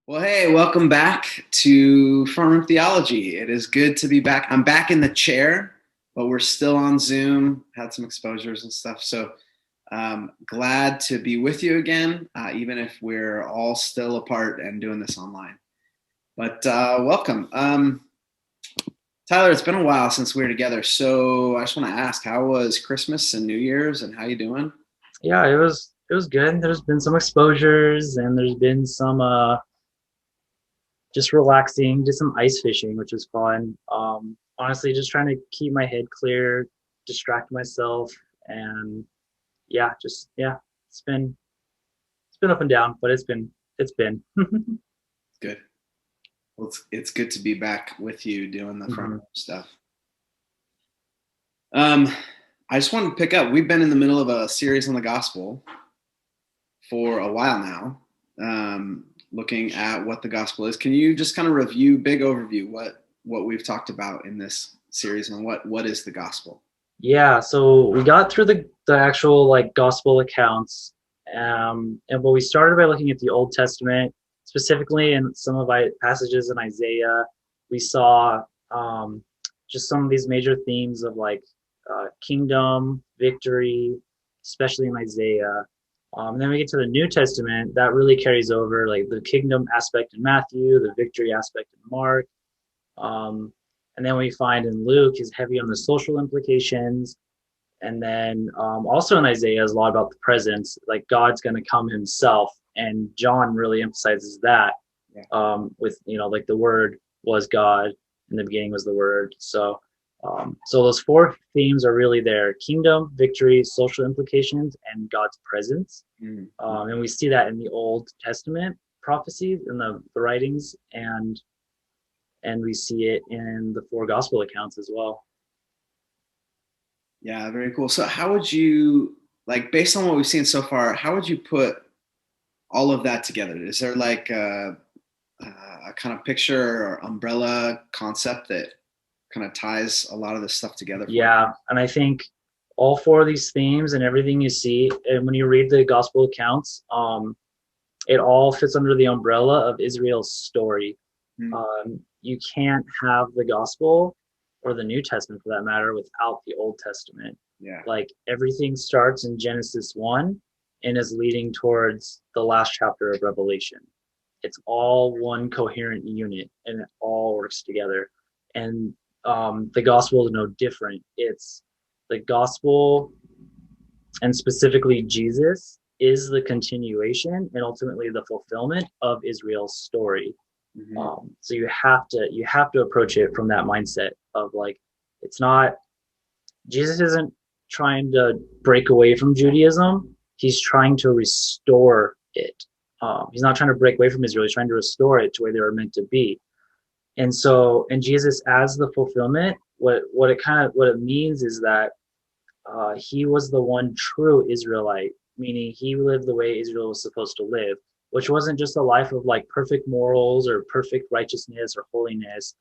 Well, hey, welcome back to Front Room Theology. It is good to be back. I'm back in the chair, but we're still on Zoom. Had some exposures and stuff. So glad to be with you again, even if we're all still apart and doing this online. But welcome. Tyler, it's been a while since we were together. So I just want to ask, how was Christmas and New Year's and how you doing? Yeah, it was good. There's been some exposures and there's been some just relaxing, did some ice fishing, which was fun. Honestly, just trying to keep my head clear, distract myself, and yeah, it's been up and down, but it's been. Good. Well, it's good to be back with you doing the front row Mhm. stuff. Um, I just wanted to pick up. We've been in the middle of a series on the gospel for a while now, looking at what the gospel is. Can you just kind of review, big overview, what we've talked about in this series and what is the gospel? Yeah, so we got through the actual like gospel accounts, and but we started by looking at the Old Testament, specifically in some of the passages in Isaiah. We saw just some of these major themes of like kingdom, victory, especially in Isaiah. And then we get to the New Testament that really carries over like the kingdom aspect in Matthew, the victory aspect in Mark. Um, and then we find in Luke is heavy on the social implications. And then also in Isaiah is a lot about the presence, like God's going to come himself. And John really emphasizes that Yeah. with, like the word was God, in the beginning was the word. So those four themes are really there: kingdom, victory, social implications, and God's presence. Mm-hmm. And we see that in the Old Testament prophecies, in the writings, and we see it in the four gospel accounts as well. Yeah, very cool. So how would you, like, based on what we've seen so far, how would you put all of that together? Is there like a kind of picture or umbrella concept that kind of ties a lot of this stuff together for you? Yeah, and I think all four of these themes and everything you see, and when you read the gospel accounts, it all fits under the umbrella of Israel's story. Mm. You can't have the gospel or the New Testament for that matter without the Old Testament. Yeah. Like everything starts in Genesis 1 and is leading towards the last chapter of Revelation. It's all one coherent unit and it all works together. And the gospel is no different. It's the gospel, and specifically Jesus, is the continuation and ultimately the fulfillment of Israel's story. Mm-hmm. So you have to approach it from that mindset of like, it's not, Jesus isn't trying to break away from Judaism. He's trying to restore it. He's not trying to break away from Israel. He's trying to restore it to where they were meant to be. And Jesus as the fulfillment, what it means is that he was the one true Israelite, meaning he lived the way Israel was supposed to live, which wasn't just a life of like perfect morals or perfect righteousness or holiness.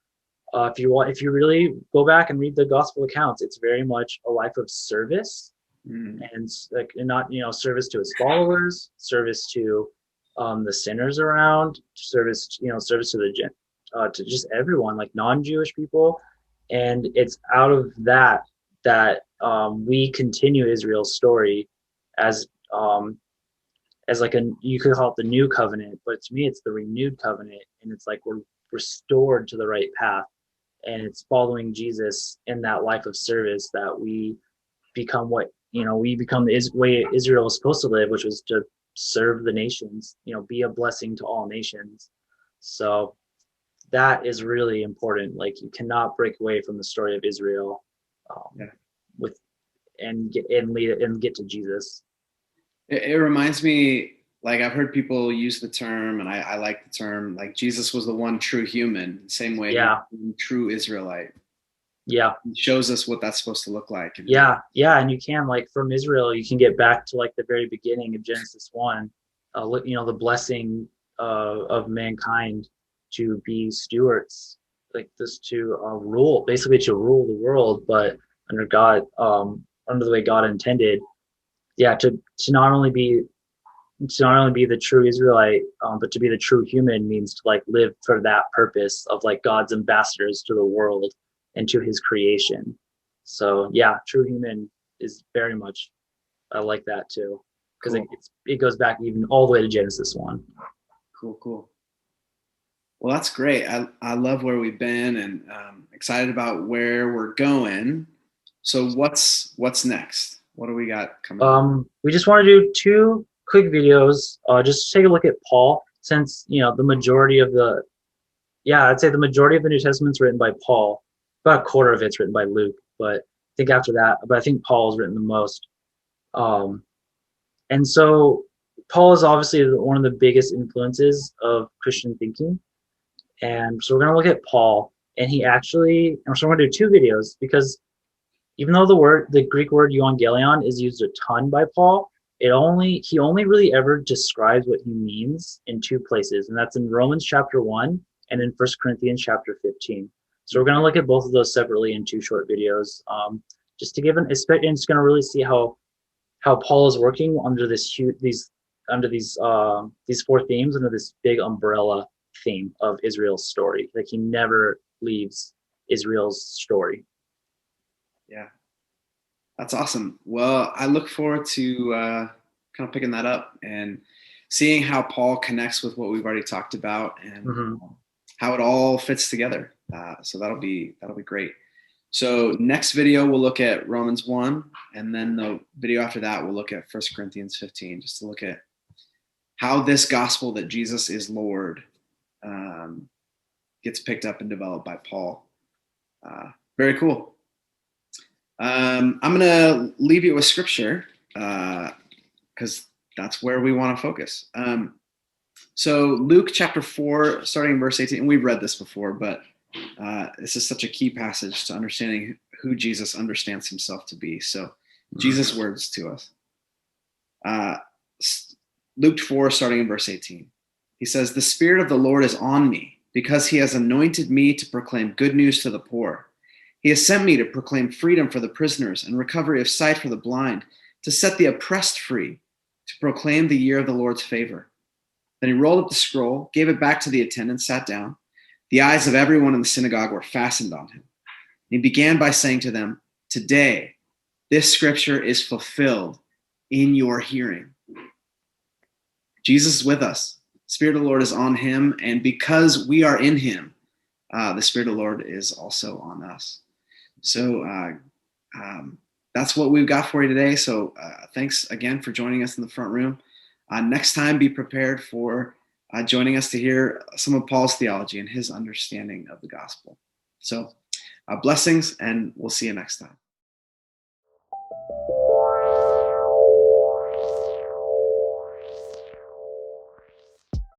If you really go back and read the gospel accounts, it's very much a life of service, Mm-hmm. and like, and not, service to his followers, service to the sinners around, service to to just everyone, like non-Jewish people. And it's out of that we continue Israel's story as like you could call it the new covenant, but to me it's the renewed covenant, and it's like we're restored to the right path, and it's following Jesus in that life of service that we become we become the way Israel was supposed to live, which was to serve the nations, be a blessing to all nations. So that is really important. Like you cannot break away from the story of Israel, Yeah. with and get to Jesus. It reminds me, like, I've heard people use the term, and I like the term, like, Jesus was the one true human, same way he was Yeah, the true Israelite. yeah, He shows us what that's supposed to look like. And yeah. And you can, like, from Israel, you can get back to like the very beginning of Genesis 1. The blessing of mankind to be stewards, like this, to rule, basically to rule the world, but under God, under the way God intended. Yeah, to not only be to not only be the true Israelite, but to be the true human means to like live for that purpose of like God's ambassadors to the world and to his creation. So yeah, true human is very much, I like that too, because Cool. it goes back even all the way to Genesis 1. Cool. Well, that's great. I love where we've been, and excited about where we're going. So what's next? What do we got coming up? We just want to do 2 quick videos, just to take a look at Paul, since the majority of I'd say the majority of the New Testament's written by Paul. About a quarter of it's written by Luke, but I think after that, but I think Paul's written the most. And so Paul is obviously one of the biggest influences of Christian thinking. And so we're going to look at Paul, and so we're going to do 2 videos, because even though the Greek word euangelion is used a ton by Paul, he only really ever describes what he means in 2 places, and that's in Romans chapter 1 and in 1 Corinthians chapter 15. So we're going to look at both of those separately in 2 short videos, just to give and it's going to really see how Paul is working under these 4 themes, under this big umbrella theme of Israel's story. Like, he never leaves Israel's story. Yeah, that's awesome. Well, I look forward to kind of picking that up and seeing how Paul connects with what we've already talked about, and how it all fits together. So that'll be great. So next video, we'll look at Romans 1, and then the video after that, we'll look at 1 Corinthians 15, just to look at how this gospel that Jesus is Lord gets picked up and developed by Paul. Very cool. I'm going to leave you with scripture, because that's where we want to focus. So Luke chapter 4, starting in verse 18, and we've read this before, but this is such a key passage to understanding who Jesus understands himself to be. So Jesus' words to us. Luke 4, starting in verse 18. He says, "The Spirit of the Lord is on me, because he has anointed me to proclaim good news to the poor. He has sent me to proclaim freedom for the prisoners and recovery of sight for the blind, to set the oppressed free, to proclaim the year of the Lord's favor." Then he rolled up the scroll, gave it back to the attendant, sat down. The eyes of everyone in the synagogue were fastened on him. He began by saying to them, "Today, this scripture is fulfilled in your hearing." Jesus is with us. The Spirit of the Lord is on him, and because we are in him, the Spirit of the Lord is also on us. So that's what we've got for you today. So thanks again for joining us in the front room. Next time, be prepared for joining us to hear some of Paul's theology and his understanding of the gospel. So blessings, and we'll see you next time.